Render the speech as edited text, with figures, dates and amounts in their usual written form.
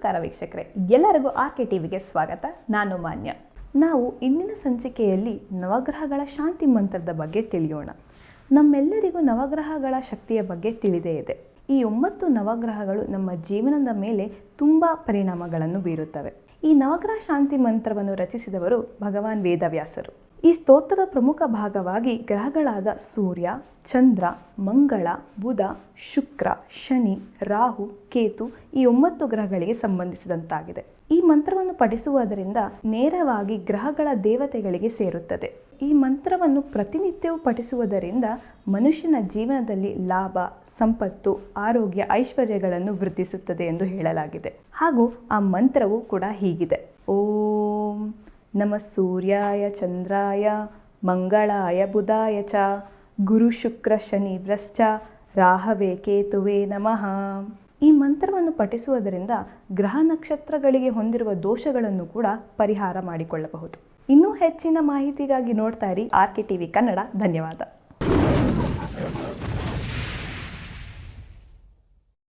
ನಮಸ್ಕಾರ ವೀಕ್ಷಕರೇ, ಎಲ್ಲರಿಗೂ ಆರ್ಕೆ ಟಿವಿಗೆ ಸ್ವಾಗತ. ನಾನು ಮಾನ್ಯ. ನಾವು ಇಂದಿನ ಸಂಚಿಕೆಯಲ್ಲಿ ನವಗ್ರಹಗಳ ಶಾಂತಿ ಮಂತ್ರದ ಬಗ್ಗೆ ತಿಳಿಯೋಣ. ನಮ್ಮೆಲ್ಲರಿಗೂ ನವಗ್ರಹಗಳ ಶಕ್ತಿಯ ಬಗ್ಗೆ ತಿಳಿದೇ ಇದೆ. ಈ 9 ನವಗ್ರಹಗಳು ನಮ್ಮ ಜೀವನದ ಮೇಲೆ ತುಂಬ ಪರಿಣಾಮಗಳನ್ನು ಬೀರುತ್ತವೆ. ಈ ನವಗ್ರಹ ಶಾಂತಿ ಮಂತ್ರವನ್ನು ರಚಿಸಿದವರು ಭಗವಾನ್ ವೇದವ್ಯಾಸರು. ಈ ಸ್ತೋತ್ರದ ಪ್ರಮುಖ ಭಾಗವಾಗಿ ಗ್ರಹಗಳಾದ ಸೂರ್ಯ, ಚಂದ್ರ, ಮಂಗಳ, ಬುಧ, ಶುಕ್ರ, ಶನಿ, ರಾಹು, ಕೇತು ಈ 9 ಗ್ರಹಗಳಿಗೆ ಸಂಬಂಧಿಸಿದಂತಾಗಿದೆ. ಈ ಮಂತ್ರವನ್ನು ಪಠಿಸುವುದರಿಂದ ನೇರವಾಗಿ ಗ್ರಹಗಳ ದೇವತೆಗಳಿಗೆ ಸೇರುತ್ತದೆ. ಈ ಮಂತ್ರವನ್ನು ಪ್ರತಿನಿತ್ಯವೂ ಪಠಿಸುವುದರಿಂದ ಮನುಷ್ಯನ ಜೀವನದಲ್ಲಿ ಲಾಭ, ಸಂಪತ್ತು, ಆರೋಗ್ಯ, ಐಶ್ವರ್ಯಗಳನ್ನು ವೃದ್ಧಿಸುತ್ತದೆ ಎಂದು ಹೇಳಲಾಗಿದೆ. ಹಾಗೂ ಆ ಮಂತ್ರವು ಕೂಡ ಹೀಗಿದೆ: ಓಂ ನಮಃ ಸೂರ್ಯಾಯ ಚಂದ್ರಾಯ ಮಂಗಳಾಯ ಬುಧಾಯ ಚ ಗುರು ಶುಕ್ರ ಶನಿ ಭ್ರಶ್ಚ ರಾಹವೇ ಕೇತುವೇ ನಮಃ. ಈ ಮಂತ್ರವನ್ನು ಪಠಿಸುವುದರಿಂದ ಗ್ರಹ ನಕ್ಷತ್ರಗಳಿಗೆ ಹೊಂದಿರುವ ದೋಷಗಳನ್ನು ಕೂಡ ಪರಿಹಾರ ಮಾಡಿಕೊಳ್ಳಬಹುದು. ಇನ್ನೂ ಹೆಚ್ಚಿನ ಮಾಹಿತಿಗಾಗಿ ನೋಡ್ತಾ ಇರಿ ಆರ್ಕೆ ಟಿವಿ ಕನ್ನಡ. ಧನ್ಯವಾದ.